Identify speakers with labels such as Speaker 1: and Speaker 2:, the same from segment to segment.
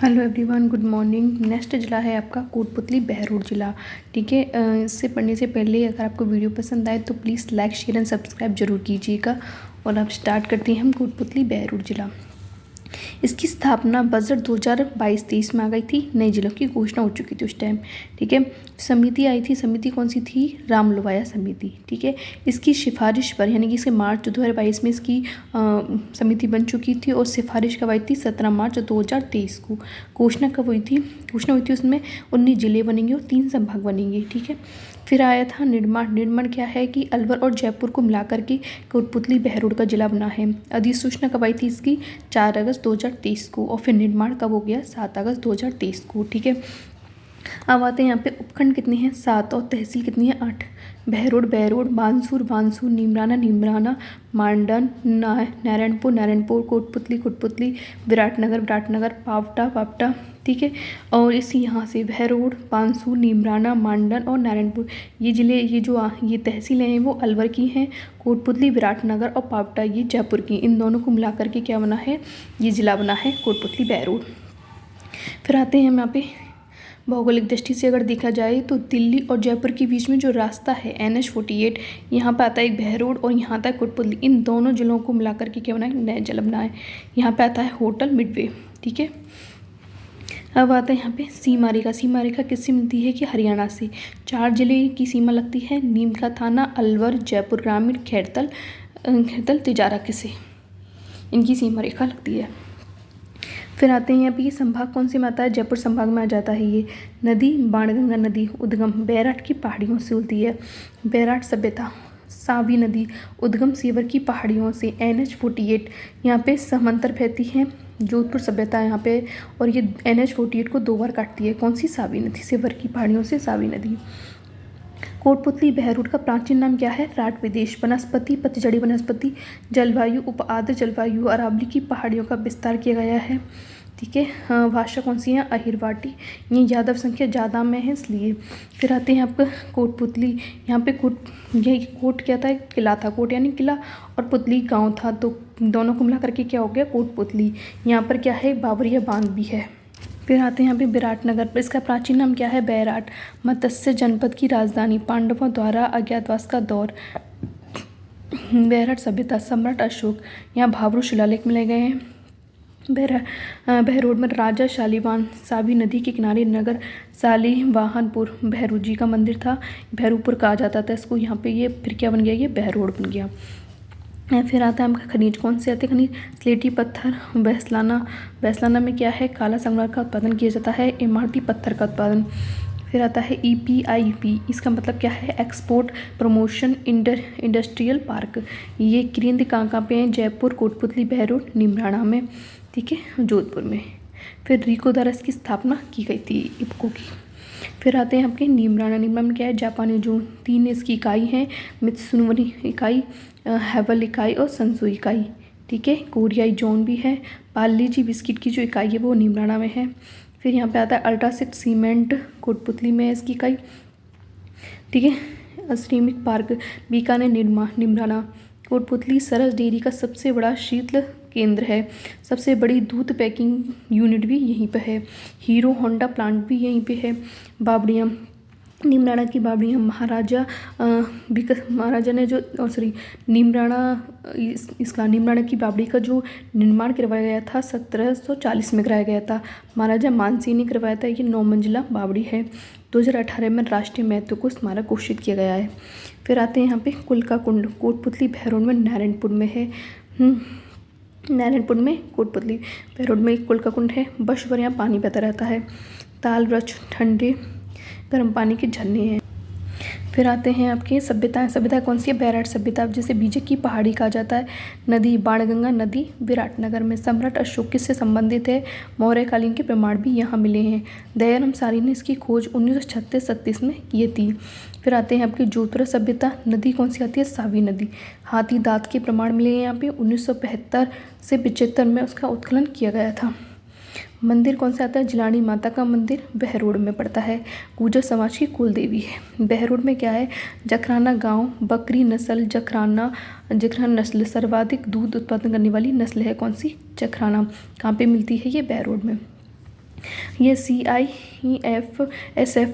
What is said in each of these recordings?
Speaker 1: Hello everyone, good morning. Next जिला है आपका कोटपुतली बहरोड जिला। ठीक है, इससे पढ़ने से पहले अगर आपको वीडियो पसंद आए तो please like share and subscribe जरूर कीजिएगा। और अब स्टार्ट करते हैं हम कोटपुतली बहरोड जिला। इसकी स्थापना बजट 2022-23 में आ गई थी। नए जिलों की घोषणा हो चुकी थी उस टाइम। ठीक है, समिति आई थी। समिति कौन सी थी? रामलोवाया समिति। ठीक है, इसकी सिफारिश पर यानी कि इसे मार्च 2022 में इसकी समिति बन चुकी थी और सिफारिश कब आई थी? 17 मार्च 2023 को। घोषणा कब हुई थी? घोषणा हुई थी उसमें 19 जिले बनेंगे और 3 संभाग बनेंगे। ठीक है, फिर आया था निर्माण। निर्माण क्या है कि अलवर और जयपुर को मिलाकर के कोटपुतली बहरोड का जिला बना है। अधिसूचना कब आई थी इसकी? 4 अगस्त 2023 को। और फिर निर्माण कब हो गया? 7 अगस्त 2023 को। ठीक है, अब आते हैं यहाँ पे उपखंड कितने हैं? 7 और तहसील कितनी है? 8। बहरोड बहरोड, बानसूर बानसूर, नीमराना नीमराना, मांडन नारायणपुर नारायणपुर, कोटपुतली कोटपुतली, विराटनगर विराटनगर, पावटा पावटा। ठीक है, और इसी यहाँ से बहरोड, बानसूर, नीमराना, मांडन और नारायणपुर ये ज़िले, ये तहसीलें हैं वो अलवर की हैं। कोटपुतली, विराटनगर और पावटा ये जयपुर की। इन दोनों को मिलाकर के क्या बना है? ये ज़िला बना है कोटपुतली बहरोड। फिर आते हैं हम यहाँ पे भौगोलिक दृष्टि से अगर देखा जाए तो दिल्ली और जयपुर के बीच में जो रास्ता है NH-48, यहाँ पर आता है एक बहरोड और यहाँ आता है कोटपुतली। इन दोनों जिलों को मिलाकर के क्या बना है? नया जिला बना है। यहाँ पे आता है होटल मिडवे। ठीक है, अब आता है यहाँ पे सीमा रेखा। सीमा रेखा किससे मिलती है? कि हरियाणा से। 4 जिले की सीमा लगती है। नीम का थाना, अलवर, जयपुर ग्रामीण, खैरतल तिजारा से इनकी सीमा रेखा लगती है। फिर आते हैं यहाँ पे ये संभाग कौन से में आता है? जयपुर संभाग में आ जाता है। ये नदी बाणगंगा नदी उद्गम बैराट की पहाड़ियों से होती है। बैराट सभ्यता। सावी नदी उद्गम सेवर की पहाड़ियों से। NH-48 यहाँ पे समांतर बहती है। जोधपुर सभ्यता यहाँ पे, और ये NH-48 को 2 बार काटती है। कौन सी? सावी नदी। सेवर की पहाड़ियों से सावी नदी। कोटपुतली बहरोड का प्राचीन नाम क्या है? राट विदेश। वनस्पति पतझड़ी वनस्पति, जलवायु उपआर्द्र जलवायु, अरावली की पहाड़ियों का विस्तार किया गया है। ठीक है, भाषा कौन सी है? अहिरवाटी। ये यादव संख्या ज़्यादा में है इसलिए। फिर आते हैं आपका कोटपुतली। यहाँ पे ये कोट क्या था? किला था। कोट यानी किला और पुतली गांव था, तो दोनों को मिला करके क्या हो गया? कोटपुतली। यहाँ पर क्या है? बाबरिया बांध भी है। फिर आते हैं यहाँ पे विराटनगर पर। इसका प्राचीन नाम क्या है? बैराट। मत्स्य जनपद की राजधानी। पांडवों द्वारा अज्ञातवास का दौर। बैराट सभ्यता। सम्राट अशोक। यहाँ भाब्रू शिलालेख मिले गए हैं। बहरोड में राजा शालीवान। सावी नदी के किनारे नगर शालीवाहनपुर भैरू जी का मंदिर था। भैरूपुर कहा जाता था इसको। यहाँ पे ये फिर क्या बन गया? ये बहरोड बन गया। फिर आता है हमका खनिज। कौन से आते हैं खनिज? स्लेटी पत्थर, बैसलाना। बैसलाना में क्या है? काला संगमरमर का उत्पादन किया जाता है। इमारती पत्थर का उत्पादन। फिर आता है EPIP। इसका मतलब क्या है? Export promotion industrial park. ये केंद्र कहाँ पे हैं? जयपुर, कोटपुतली, बहरोड, नीमराना में। ठीक है, जोधपुर में। फिर रिको द्वारा इसकी स्थापना की गई थी, इपको की। फिर आते हैं आपके नीमराना। नीमराना में क्या है? जापानी जो 3 इसकी इकाई हैं। मित्सुनुवरी इकाई, हैवल इकाई और संसु इकाई। ठीक है, कोरियाई जोन भी है। पार्ले जी बिस्किट की जो इकाई है वो नीमराना में है। फिर यहाँ पे आता है अल्ट्रासेट सीमेंट, कोटपुतली में है इसकी इकाई। ठीक है, श्रमिक पार्क बीकानेर नीमराना। कोटपुतली सरस डेयरी का सबसे बड़ा शीतल केंद्र है। सबसे बड़ी दूध पैकिंग यूनिट भी यहीं पे है। हीरो होंडा प्लांट भी यहीं पे है। बावड़ियाँ, नीमराना की बावड़ियाँ। महाराजा ने जो नीमराना की बावड़ी का जो निर्माण करवाया गया था 1740 में कराया गया था। महाराजा मानसिंह ने करवाया था। ये 9 मंजिला बावड़ी है। 2018 में राष्ट्रीय महत्व को स्मारक घोषित किया गया है। फिर आते हैं यहाँ पे कुल्का कुंड। कोटपुतली बहरोड में नारायणपुर में है। नारायणपुर में कोटपुतली बहरोड में एक कुल्का कुंड है। वर्षभर यहाँ पानी बहता रहता है। ताल वृक्ष, ठंडे गर्म पानी के झरने हैं। फिर आते हैं आपके सभ्यताएं। सभ्यता कौन सी है? बैराट सभ्यता, जिसे बीजे की पहाड़ी कहा जाता है। नदी बाणगंगा नदी विराटनगर में। सम्राट अशोक किससे संबंधित है? मौर्य कालीन के प्रमाण भी यहाँ मिले हैं। दयाराम सारी ने इसकी खोज 1936-37 में की थी। फिर आते हैं आपकी जोधपुर सभ्यता। नदी कौन सी आती है? सावी नदी। हाथी दांत के प्रमाण मिले हैं यहाँ पे। 1975 से 75 में उसका उत्खनन किया गया था। मंदिर कौन सा आता है? जिलानी माता का मंदिर बहरोड में पड़ता है। गुर्जर समाज की कुल देवी है। बहरोड में क्या है? जखराना गांव। बकरी नस्ल जखराना नस्ल सर्वाधिक दूध उत्पादन करने वाली नस्ल है। कौन सी? जखराना। कहाँ पे मिलती है ये? बहरोड में। ये CIEF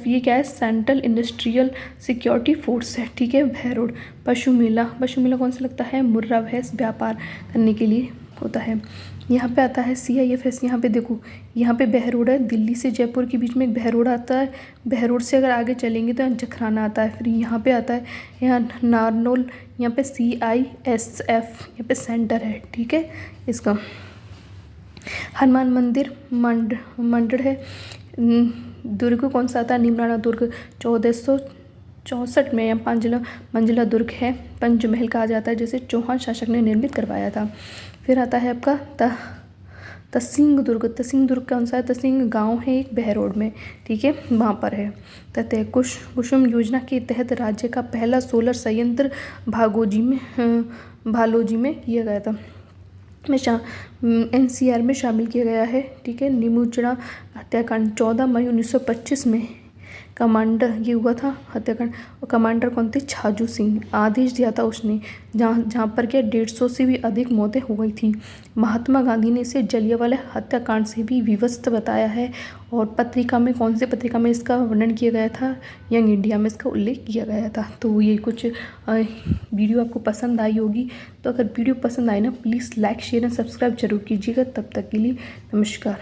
Speaker 1: ये क्या है, सेंट्रल इंडस्ट्रियल सिक्योरिटी फोर्स है, ठीक है। बहरोड पशु मेला कौन सा लगता है, मुर्रा भैंस व्यापार करने के लिए होता है। यहाँ पे आता है CIFS, यहाँ पे देखो, यहाँ पे बहरोड है, दिल्ली से जयपुर के बीच में एक बहरोड आता है। बहरोड से अगर आगे चलेंगे तो यहाँ जखराना आता है। फिर यहाँ पे आता है यहाँ नारनौल, यहाँ पे CISF यहाँ पे सेंटर है, ठीक है इसका। हनुमान मंदिर मंडर है। दुर्ग कौन सा आता है, निमराना दुर्ग 1464 में यहाँ 5 मंजिला दुर्ग है, पंचमहल कहा जाता है, जिसे चौहान शासक ने निर्मित करवाया था। फिर आता है आपका तसिंग दुर्ग कौन सा है, तसिंग गांव है एक बहरोड में, ठीक है वहाँ पर है। तथा कुसुम योजना के तहत राज्य का पहला सोलर संयंत्र भालोजी में किया गया था, NCR में शामिल किया गया है, ठीक है। निमुचड़ा हत्याकांड 14 मई 1925 में कमांडर ये हुआ था हत्याकांड, और कमांडर कौन थे, छाजू सिंह। आदेश दिया था उसने, जहाँ पर क्या 150 से भी अधिक मौतें हो गई थी। महात्मा गांधी ने इसे जलियांवाला हत्याकांड से भी विवस्त बताया है। और पत्रिका में, कौन सी पत्रिका में इसका वर्णन किया गया था, यंग इंडिया में इसका उल्लेख किया गया था। तो ये कुछ वीडियो आपको पसंद आई होगी। तो अगर वीडियो पसंद आए ना, please like share and subscribe जरूर कीजिएगा। तब तक के लिए नमस्कार।